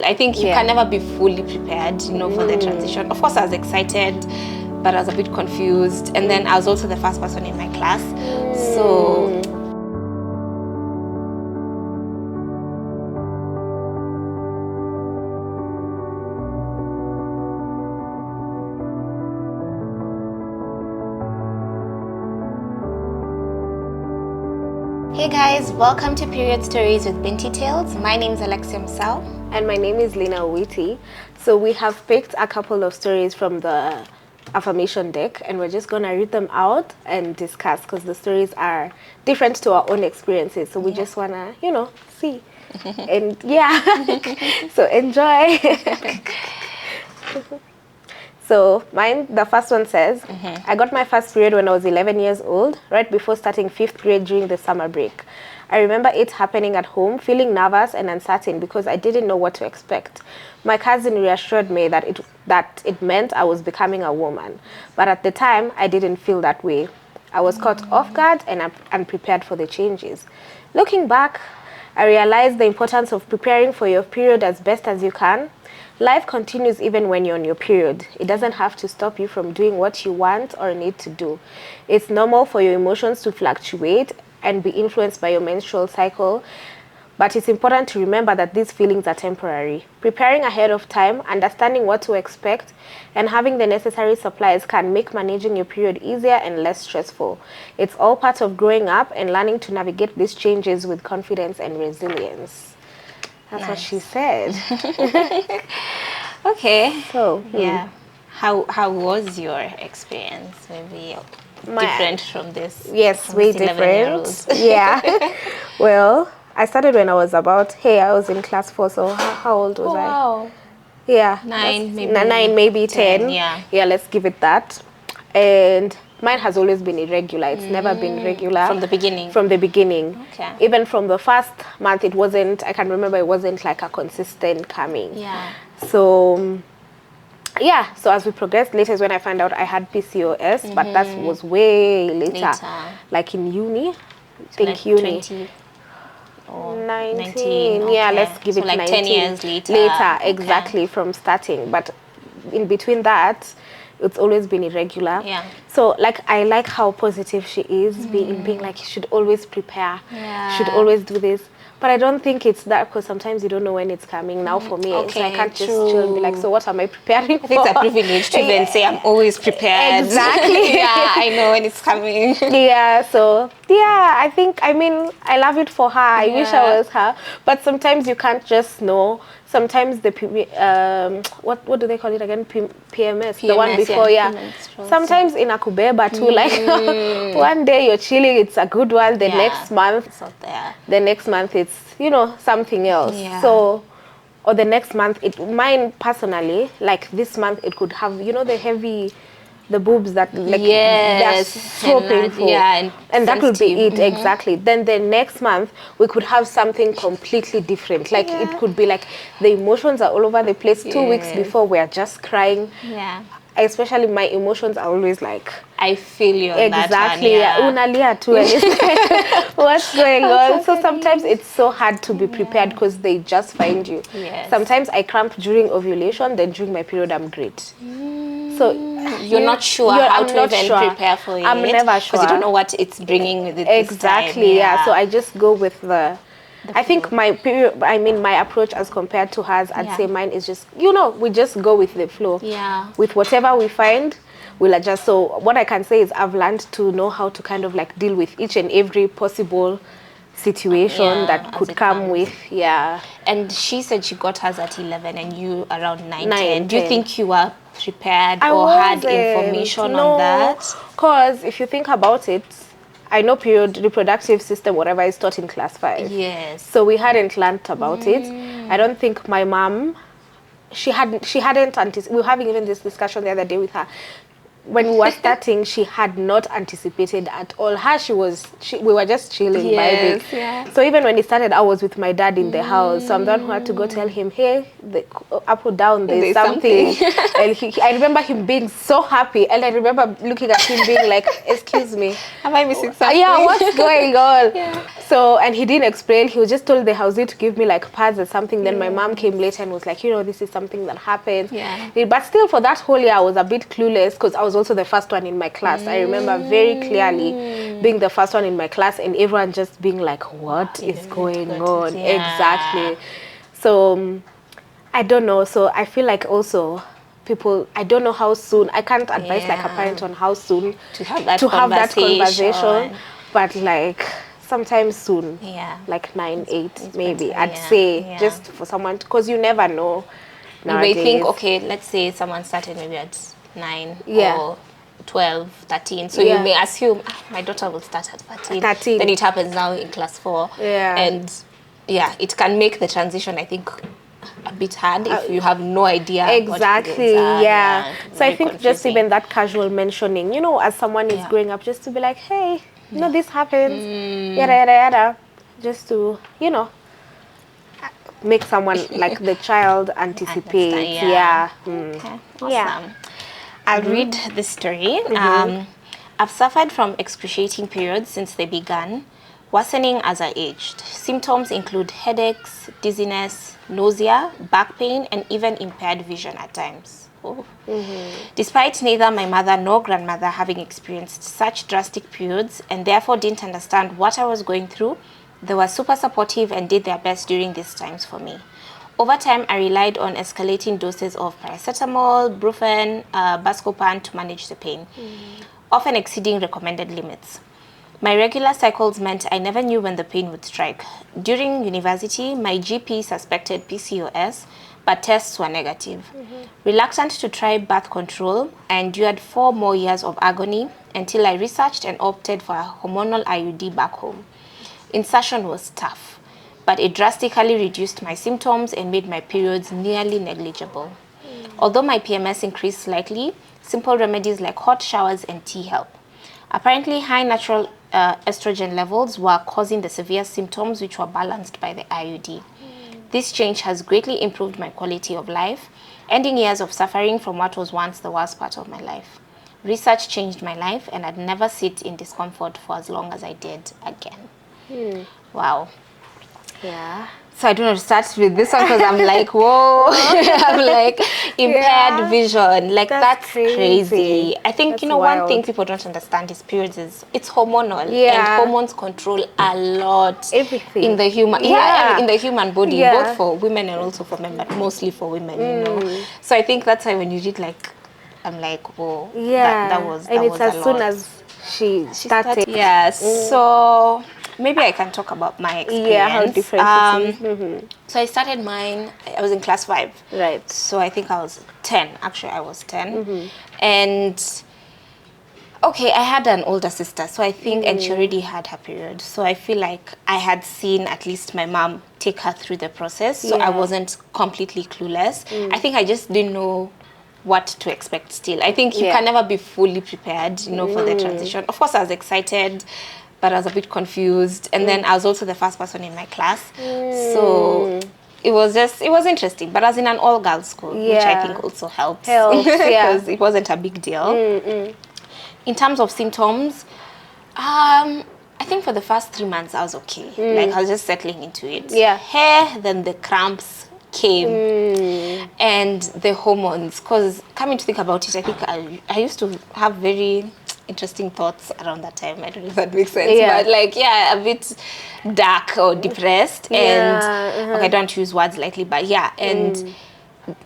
I think you can never be fully prepared, you know, for the transition. Of course, I was excited, but I was a bit confused. And then I was also the first person in my class. So hey guys, welcome to Period Stories with Binti Tales. My name is Alexia Musau. And my name is Lynna Owiti. So we have picked a couple of stories from the affirmation deck and we're just going to read them out and discuss because the stories are different to our own experiences. So we just want to, you know, see. And so enjoy. So mine, the first one says, I got my first period when I was 11 years old, right before starting 5th grade during the summer break. I remember it happening at home, feeling nervous and uncertain because I didn't know what to expect. My cousin reassured me that it meant I was becoming a woman. But at the time, I didn't feel that way. I was caught off guard and unprepared for the changes. Looking back, I realized the importance of preparing for your period as best as you can. Life continues even when you're on your period. It doesn't have to stop you from doing what you want or need to do. It's normal for your emotions to fluctuate and be influenced by your menstrual cycle, but it's important to remember that these feelings are temporary. Preparing ahead of time, understanding what to expect, and having the necessary supplies can make managing your period easier and less stressful. It's all part of growing up and learning to navigate these changes with confidence and resilience. That's what she said. Okay. So, yeah. How was your experience? Maybe different from this? Yes, way different. Yeah. Well, I started when I was I was in class 4, so how old was I? Wow. Yeah. 9, maybe. 9, maybe 10. Yeah. Yeah, let's give it that. And mine has always been irregular. It's never been regular. From the beginning? From the beginning. Okay. Even from the first month, it wasn't like a consistent coming. Yeah. So, so as we progressed, later is when I found out I had PCOS, but that was way later. Like in uni. I think like uni. 20 or 19. Okay. Yeah, let's give it like 19. 10 years later. Exactly, from starting. But in between that, it's always been irregular. Yeah. So like I like how positive she is, being like you should always prepare. Yeah. Should always do this. But I don't think it's that because sometimes you don't know when it's coming. Now for me, so I can't just chill and be like, so what am I preparing for? It's a privilege to even say I'm always prepared. Exactly. Yeah, I know when it's coming. Yeah, so I love it for her. I wish I was her. But sometimes you can't just know. Sometimes the what do they call it again? PMS, the one before, Sometimes in Akubeba too, like one day you're chilling, it's a good one. The next month, it's not there. The next month it's something else. Yeah. So, or the next month, mine personally, like this month, it could have the boobs that like they're so painful, and that would be it exactly. Then the next month we could have something completely different. Like it could be like the emotions are all over the place. 2 weeks before we're just crying. Yeah. Especially my emotions are always like, I feel you on exactly. That one, Unalia too, and it's like, what's going on? So sometimes it's so hard to be prepared because they just find you. Yes. Sometimes I cramp during ovulation, then during my period I'm great. So you're not sure how to even prepare for it. I'm never sure because you don't know what it's bringing with it. Exactly. This time. Yeah. So I just go with I think my approach as compared to hers, I'd say mine is just, we just go with the flow. Yeah. With whatever we find, we'll adjust. So what I can say is I've learned to know how to kind of like deal with each and every possible situation that could come with. Yeah. And she said she got hers at 11 and you around 9, 10. 10. Do you think you were prepared or had information on that? Because if you think about it, I know reproductive system, whatever is taught in class 5. Yes. So we hadn't learned about it. I don't think my mom, she hadn't anticipated. We were having even this discussion the other day with her. When we were starting, she had not anticipated at all. We were just chilling, vibing. Yeah. So even when it started, I was with my dad in the house. So I'm the one who had to go tell him, hey, up or down, there's something. And I remember him being so happy. And I remember looking at him being like, excuse me. Am I missing something? Yeah, what's going on? So, and he didn't explain. He was just told the housey to give me like pads or something. Then my mom came later and was like, you know, this is something that happens. Yeah. But still, for that whole year, I was a bit clueless because I was also the first one in my class. I remember very clearly being the first one in my class and everyone just being like, what is going on? Exactly. So, I don't know. So, I feel like also people, I don't know how soon, I can't advise like a parent on how soon to have that conversation, but like sometime soon, like 9, 8 maybe, I'd say, just for someone, because you never know nowadays. You may think, okay, let's say someone started maybe at 9 or 12, 13, so you may assume, my daughter will start at 13. Then it happens now in class 4, and it can make the transition, I think, a bit hard if you have no idea. Exactly. So I think just even that casual mentioning, you know, as someone is growing up, just to be like, hey, you know, this happens, yada yada yada, just to, you know, make someone like the child anticipate. Okay, awesome. I'll read the story. I've suffered from excruciating periods since they began, worsening as I aged. Symptoms include headaches, dizziness, nausea, back pain, and even impaired vision at times. Despite neither my mother nor grandmother having experienced such drastic periods and therefore didn't understand what I was going through, they were super supportive and did their best during these times for me. Over time, I relied on escalating doses of paracetamol, Brufen, Buscopan to manage the pain, often exceeding recommended limits. My regular cycles meant I never knew when the pain would strike. During university, my GP suspected PCOS, but tests were negative. Reluctant to try birth control, I endured 4 more years of agony until I researched and opted for a hormonal IUD back home. Insertion was tough, but it drastically reduced my symptoms and made my periods nearly negligible. Although my PMS increased slightly, simple remedies like hot showers and tea help. Apparently, high natural estrogen levels were causing the severe symptoms, which were balanced by the IUD. This change has greatly improved my quality of life, ending years of suffering from what was once the worst part of my life. Research changed my life, and I'd never sit in discomfort for as long as I did again. Wow. Yeah. So I don't know to start with this one because I'm like, whoa. I'm like, impaired vision. Like, that's crazy. I think, that's, you know, wild. One thing people don't understand is periods is, it's hormonal. And hormones control a lot. Everything. In the human, in the human body, both for women and also for men, but mostly for women, you know. So I think that's why when you read, like, I'm like, whoa. That was and it's was as soon as she started. So maybe I can talk about my experience. How different it is. So I started mine, I was in class 5. Right. So I think I was 10. Actually, I was 10. And, okay, I had an older sister. So I think, and she already had her period. So I feel like I had seen at least my mom take her through the process. So I wasn't completely clueless. I think I just didn't know what to expect still. I think you can never be fully prepared, you know, for the transition. Of course, I was excited, but I was a bit confused. And then I was also the first person in my class. So it was interesting. But I was in an all-girls school, which I think also helps. Because it wasn't a big deal. In terms of symptoms, I think for the first 3 months, I was okay. Like, I was just settling into it. Hair, then the cramps came. And the hormones. Because coming to think about it, I think I used to have very interesting thoughts around that time. I don't know if that makes sense, but like, a bit dark or depressed. And okay, I don't use words lightly, but and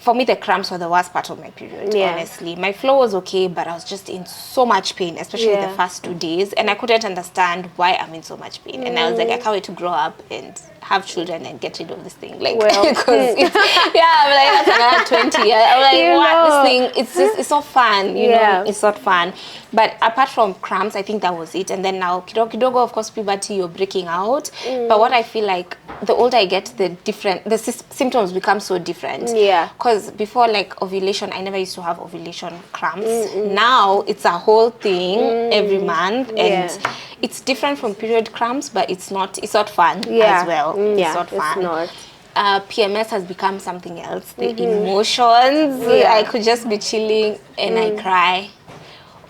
for me, the cramps were the worst part of my period, honestly. My flow was okay, but I was just in so much pain, especially the first 2 days, and I couldn't understand why I'm in so much pain. And I was like, I can't wait to grow up and have children and get rid of this thing. Like, because it's, I'm like, that's another 20 years. I'm like, what? This thing, it's not fun, you know, it's not fun. But apart from cramps, I think that was it. And then now, kidogo, of course, puberty, you're breaking out. But what I feel like, the older I get, the symptoms become so different. Because before, like, ovulation, I never used to have ovulation cramps. Now, it's a whole thing every month. And it's different from period cramps, but it's not fun as well. It's not fun. It's not. PMS has become something else. The emotions, I could just be chilling and I cry.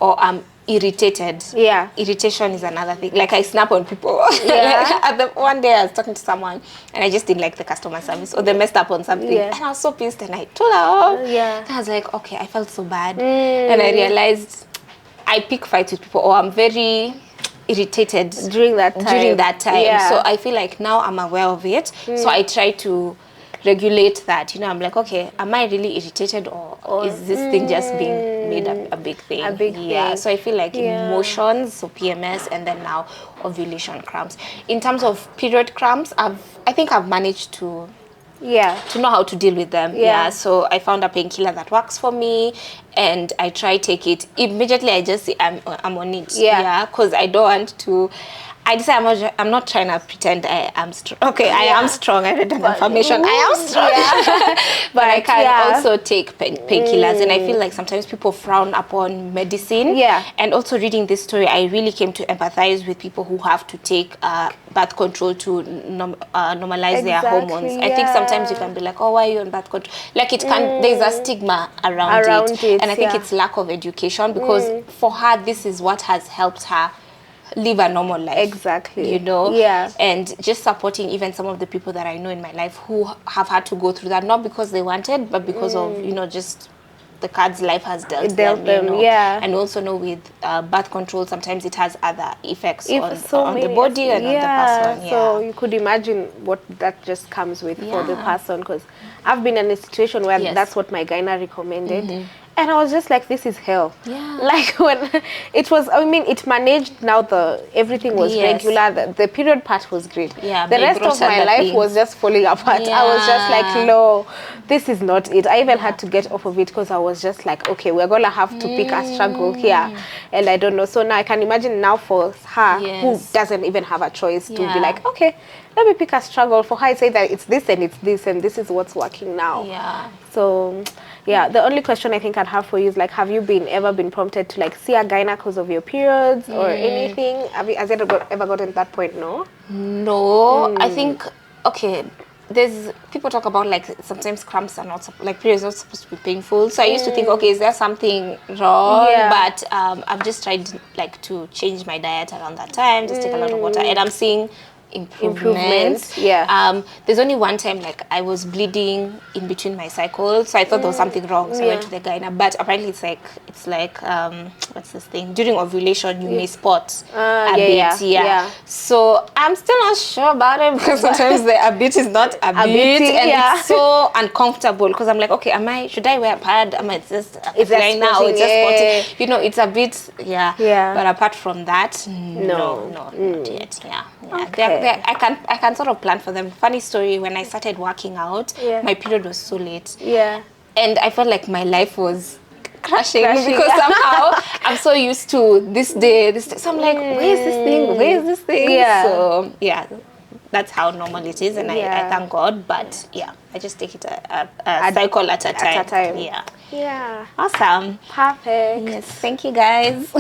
Or I'm irritated. Yeah. Irritation is another thing. Like I snap on people. Yeah. One day I was talking to someone and I just didn't like the customer service or they messed up on something. Yeah. And I was so pissed and I told her off. Yeah. And I was like, okay, I felt so bad. And I realized I pick fights with people or I'm very irritated during that time. Yeah. So I feel like now I'm aware of it. So I try to regulate that. You know, I'm like, okay, am I really irritated or is this thing just being made a big thing? A big thing. So I feel like emotions, so PMS, and then now ovulation cramps. In terms of period cramps, I think I've managed to know how to deal with them. So I found a painkiller that works for me and I try take it immediately. I just say I'm on it. Because I don't want to. I decide I'm not trying to pretend I am strong. Okay, I am strong. I read the information. I am strong. But I can also take painkillers. And I feel like sometimes people frown upon medicine. And also reading this story, I really came to empathize with people who have to take birth control to normalize their hormones. I think sometimes you can be like, oh, why are you on birth control? Like it can, there's a stigma around it. And I think it's lack of education because for her, this is what has helped her live a normal life. Exactly. You know? Yeah. And just supporting even some of the people that I know in my life who have had to go through that, not because they wanted, but because of, you know, just the cards life has dealt them. You know? And also know with birth control, sometimes it has other effects on the body and on the person. So you could imagine what that just comes with for the person, because I've been in a situation where that's what my gyna recommended. And I was just like, this is hell. Like when it was, I mean, it managed, now everything was regular. The period part was great. The rest of my life was just falling apart. I was just like, no, this is not it. I even had to get off of it because I was just like, okay, we're going to have to pick a struggle here. And I don't know. So now I can imagine now for her who doesn't even have a choice to be like, okay, let me pick a struggle. For her, I say that it's this and this is what's working now. So the only question I think I'd have for you is like, have you ever been prompted to like see a gyna because of your periods or anything? Has it ever gotten to that point? No, I think, okay, there's people talk about like sometimes cramps are not like periods are not supposed to be painful. So I used to think, okay, is there something wrong? But I've just tried like to change my diet around that time, just take a lot of water, and I'm seeing improvements. There's only one time like I was bleeding in between my cycles, so I thought there was something wrong, so I went to the gyna. But apparently it's like what's this thing, during ovulation you may spot a bit. So I'm still not sure about it because sometimes a bit is not a bit, and it's so uncomfortable because I'm like, okay, should I wear a pad? It's just right now it's just spotting, you know, it's a bit but apart from that, no, not yet. I can sort of plan for them. Funny story, when I started working out, my period was so late. And I felt like my life was crashing because somehow I'm so used to this day. So I'm like, where is this thing? So that's how normal it is, and I thank God. But I just take it a cycle at a time. Awesome. Perfect. Yes, thank you guys.